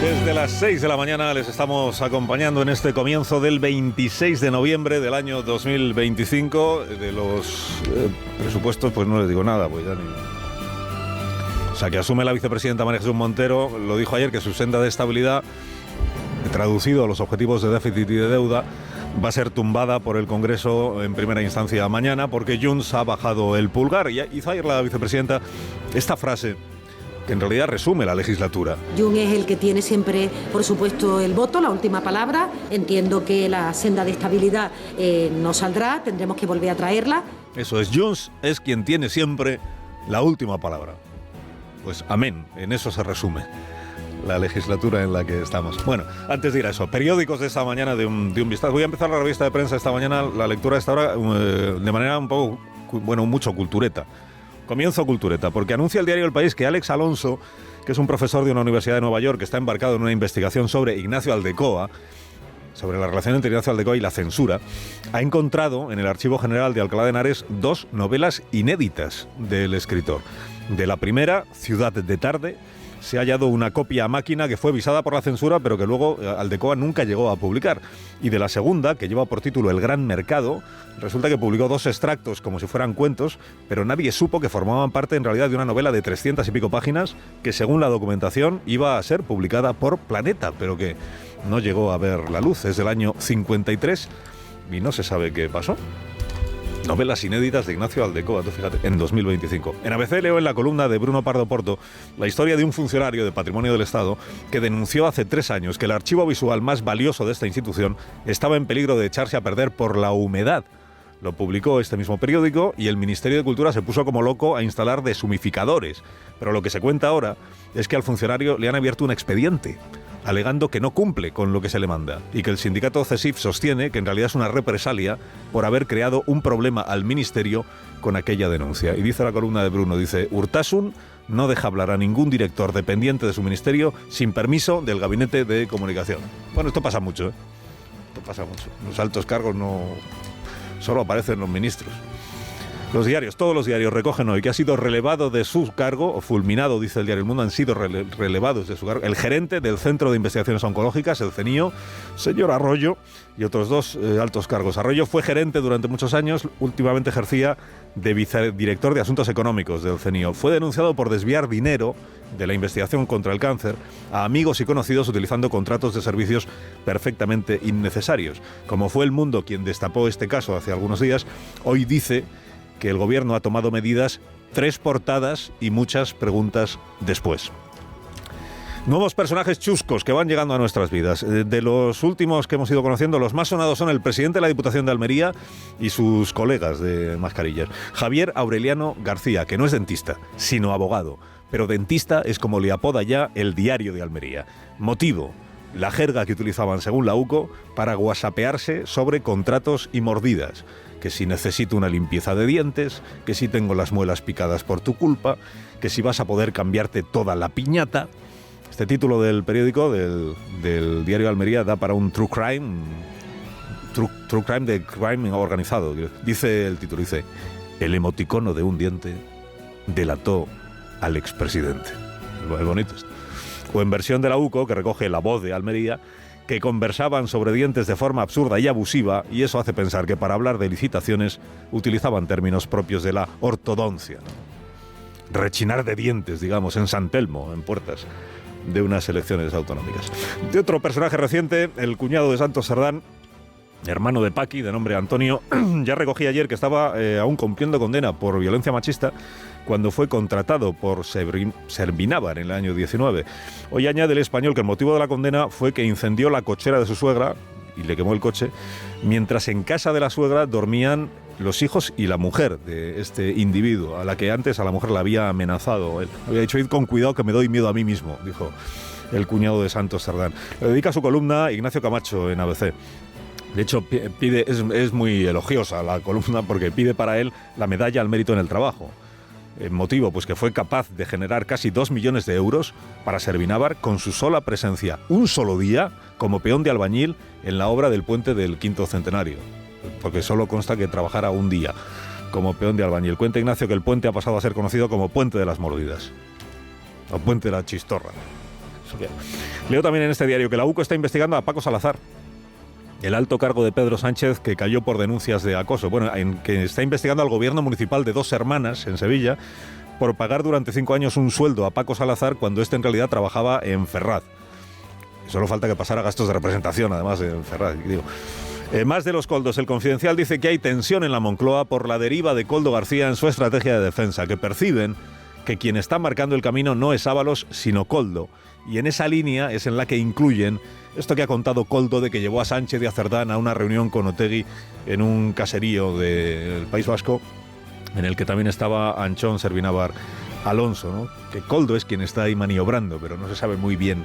Desde las 6 de la mañana les estamos acompañando en este comienzo del 26 de noviembre del año 2025. De los presupuestos, pues no les digo nada, pues ya ni... O sea, que asume la vicepresidenta María Jesús Montero, lo dijo ayer, que su senda de estabilidad, traducido a los objetivos de déficit y de deuda, va a ser tumbada por el Congreso en primera instancia mañana, porque Junts ha bajado el pulgar. Y hizo ayer la vicepresidenta esta frase, que en realidad resume la legislatura. Junts es el que tiene siempre, por supuesto, el voto, la última palabra. Entiendo que la senda de estabilidad no saldrá, tendremos que volver a traerla. Eso es, Junts es quien tiene siempre la última palabra. Pues amén, en eso se resume la legislatura en la que estamos. Bueno, antes de ir a eso, periódicos de esta mañana de un vistazo. Voy a empezar la revista de prensa esta mañana, la lectura de esta hora, de manera un poco, bueno, mucho cultureta. Comienzo cultureta, porque anuncia el diario El País que Alex Alonso, que es un profesor de una universidad de Nueva York, que está embarcado en una investigación sobre Ignacio Aldecoa, sobre la relación entre Ignacio Aldecoa y la censura, ha encontrado en el Archivo General de Alcalá de Henares 2 novelas inéditas del escritor. De la primera, Ciudad de tarde, se ha hallado una copia a máquina que fue visada por la censura, pero que luego Aldecoa nunca llegó a publicar. Y de la segunda, que lleva por título El Gran Mercado, resulta que publicó 2 extractos como si fueran cuentos, pero nadie supo que formaban parte en realidad de una novela de 300 y pico páginas que, según la documentación, iba a ser publicada por Planeta, pero que no llegó a ver la luz. Es del año 53 y no se sabe qué pasó. Novelas inéditas de Ignacio Aldecoa, tú fíjate, en 2025. En ABC leo en la columna de Bruno Pardo Porto la historia de un funcionario de Patrimonio del Estado que denunció hace 3 años que el archivo visual más valioso de esta institución estaba en peligro de echarse a perder por la humedad. Lo publicó este mismo periódico y el Ministerio de Cultura se puso como loco a instalar deshumificadores. Pero lo que se cuenta ahora es que al funcionario le han abierto un expediente, alegando que no cumple con lo que se le manda, y que el sindicato CESIF sostiene que en realidad es una represalia por haber creado un problema al ministerio con aquella denuncia. Y dice la columna de Bruno, dice, Urtasun no deja hablar a ningún director dependiente de su ministerio sin permiso del Gabinete de Comunicación. Bueno, esto pasa mucho, ¿eh? Esto pasa mucho. Los altos cargos no... solo aparecen los ministros. Los diarios, todos los diarios recogen hoy que ha sido relevado de su cargo, o fulminado, dice el diario El Mundo, han sido relevados de su cargo, el gerente del Centro de Investigaciones Oncológicas, el CENIO, señor Arroyo, y otros 2 altos cargos. Arroyo fue gerente durante muchos años, últimamente ejercía de vicedirector de Asuntos Económicos del CENIO. Fue denunciado por desviar dinero de la investigación contra el cáncer a amigos y conocidos utilizando contratos de servicios perfectamente innecesarios. Como fue El Mundo quien destapó este caso hace algunos días, hoy dice que el gobierno ha tomado medidas, 3 portadas y muchas preguntas después. Nuevos personajes chuscos que van llegando a nuestras vidas. De los últimos que hemos ido conociendo, los más sonados son el presidente de la Diputación de Almería y sus colegas de mascarillas. Javier Aureliano García, que no es dentista, sino abogado. Pero dentista es como le apoda ya el Diario de Almería. Motivo: la jerga que utilizaban, según la UCO, para guasapearse sobre contratos y mordidas. Que si necesito una limpieza de dientes, que si tengo las muelas picadas por tu culpa, que si vas a poder cambiarte toda la piñata. Este título del periódico, del Diario de Almería, da para un true crime de crime organizado. Dice el título, dice, el emoticono de un diente delató al expresidente. Es bonito esto. O en versión de la UCO, que recoge La Voz de Almería, que conversaban sobre dientes de forma absurda y abusiva, y eso hace pensar que para hablar de licitaciones utilizaban términos propios de la ortodoncia, ¿no? Rechinar de dientes, digamos, en San Telmo, en puertas de unas elecciones autonómicas. De otro personaje reciente, el cuñado de Santos Sardán, hermano de Paqui, de nombre Antonio, ya recogí ayer que estaba aún cumpliendo condena por violencia machista cuando fue contratado por Servinávar en el año 19. Hoy añade el Español que el motivo de la condena fue que incendió la cochera de su suegra y le quemó el coche, mientras en casa de la suegra dormían los hijos y la mujer de este individuo, a la que antes a la mujer la había amenazado. Él había dicho, id con cuidado que me doy miedo a mí mismo, dijo el cuñado de Santos Sardán. Le dedica su columna Ignacio Camacho en ABC. De hecho, es muy elogiosa la columna porque pide para él la medalla al mérito en el trabajo. El motivo, pues que fue capaz de generar casi 2 millones de euros para Servinávar con su sola presencia, un solo día, como peón de albañil en la obra del puente del Quinto Centenario. Porque solo consta que trabajara un día como peón de albañil. Cuenta Ignacio que el puente ha pasado a ser conocido como Puente de las Mordidas, o Puente de la Chistorra. Leo también en este diario que la UCO está investigando a Paco Salazar, el alto cargo de Pedro Sánchez que cayó por denuncias de acoso. Bueno, que está investigando al gobierno municipal de Dos Hermanas, en Sevilla, por pagar durante 5 años un sueldo a Paco Salazar cuando éste en realidad trabajaba en Ferraz. Solo falta que pasara gastos de representación, además, en Ferraz. Más de los Koldos, el Confidencial dice que hay tensión en la Moncloa por la deriva de Koldo García en su estrategia de defensa, que perciben que quien está marcando el camino no es Ábalos, sino Koldo. Y en esa línea es en la que incluyen esto que ha contado Koldo de que llevó a Sánchez y a Cerdán a una reunión con Otegi en un caserío del País Vasco, en el que también estaba Anchón Servinávar Alonso, ¿no? Que Koldo es quien está ahí maniobrando, pero no se sabe muy bien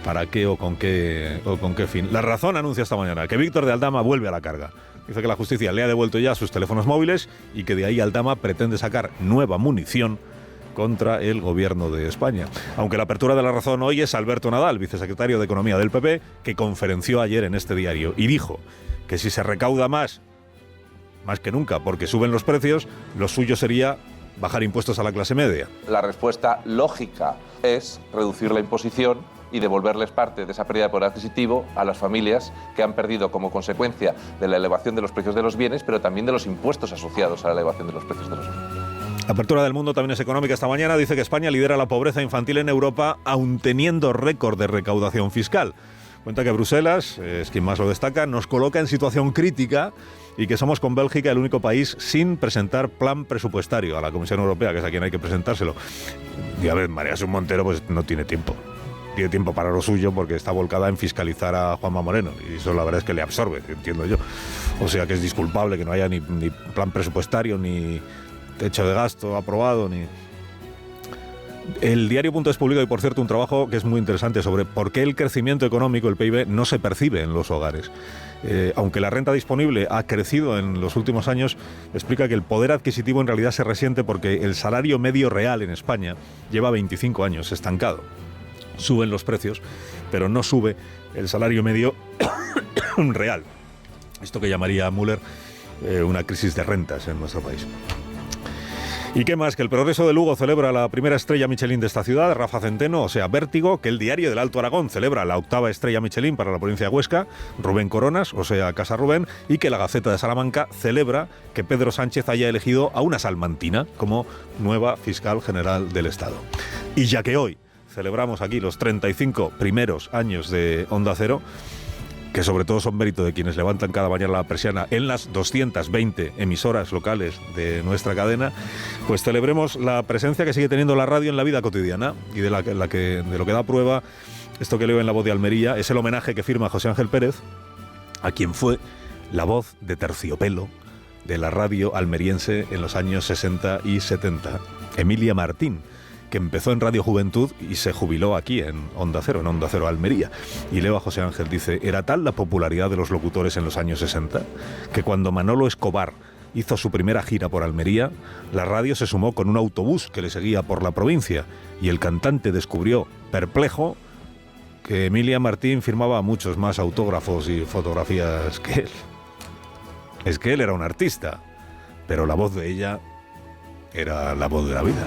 para qué o con qué fin. La Razón anuncia esta mañana que Víctor de Aldama vuelve a la carga. Dice que la justicia le ha devuelto ya sus teléfonos móviles y que de ahí Aldama pretende sacar nueva munición contra el gobierno de España. Aunque la apertura de La Razón hoy es Alberto Nadal, vicesecretario de Economía del PP, que conferenció ayer en este diario y dijo que si se recauda más que nunca, porque suben los precios, lo suyo sería bajar impuestos a la clase media. La respuesta lógica es reducir la imposición y devolverles parte de esa pérdida de poder adquisitivo a las familias que han perdido como consecuencia de la elevación de los precios de los bienes, pero también de los impuestos asociados a la elevación de los precios de los bienes. Apertura del Mundo también es económica esta mañana. Dice que España lidera la pobreza infantil en Europa, aun teniendo récord de recaudación fiscal. Cuenta que Bruselas, es quien más lo destaca, nos coloca en situación crítica y que somos con Bélgica el único país sin presentar plan presupuestario a la Comisión Europea, que es a quien hay que presentárselo. Y a ver, María Jesús Montero pues no tiene tiempo. Tiene tiempo para lo suyo porque está volcada en fiscalizar a Juanma Moreno y eso la verdad es que le absorbe, entiendo yo. O sea que es disculpable que no haya ni plan presupuestario, ni techo de gasto aprobado, ni... El diario.es publica hoy, por cierto, un trabajo que es muy interesante sobre por qué el crecimiento económico, el PIB, no se percibe en los hogares. Aunque la renta disponible ha crecido en los últimos años, explica que el poder adquisitivo en realidad se resiente porque el salario medio real en España lleva 25 años estancado. Suben los precios, pero no sube el salario medio real. Esto que llamaría Müller una crisis de rentas en nuestro país. ¿Y qué más? Que el Progreso de Lugo celebra la primera estrella Michelin de esta ciudad, Rafa Centeno, o sea, Vértigo, que el Diario del Alto Aragón celebra la 8ª estrella Michelin para la provincia de Huesca, Rubén Coronas, o sea, Casa Rubén, y que la Gaceta de Salamanca celebra que Pedro Sánchez haya elegido a una salmantina como nueva fiscal general del Estado. Y ya que hoy celebramos aquí los 35 primeros años de Onda Cero, que sobre todo son mérito de quienes levantan cada mañana la persiana en las 220 emisoras locales de nuestra cadena, pues celebremos la presencia que sigue teniendo la radio en la vida cotidiana y de lo que da prueba esto que leo en La Voz de Almería, es el homenaje que firma José Ángel Pérez, a quien fue la voz de terciopelo de la radio almeriense en los años 60 y 70, Emilia Martín, que empezó en Radio Juventud y se jubiló aquí en Onda Cero Almería. Y leo a José Ángel, dice, era tal la popularidad de los locutores en los años 60 que cuando Manolo Escobar hizo su primera gira por Almería, la radio se sumó con un autobús que le seguía por la provincia y el cantante descubrió, perplejo, que Emilia Martín firmaba muchos más autógrafos y fotografías que él. Es que él era un artista, pero la voz de ella era la voz de la vida.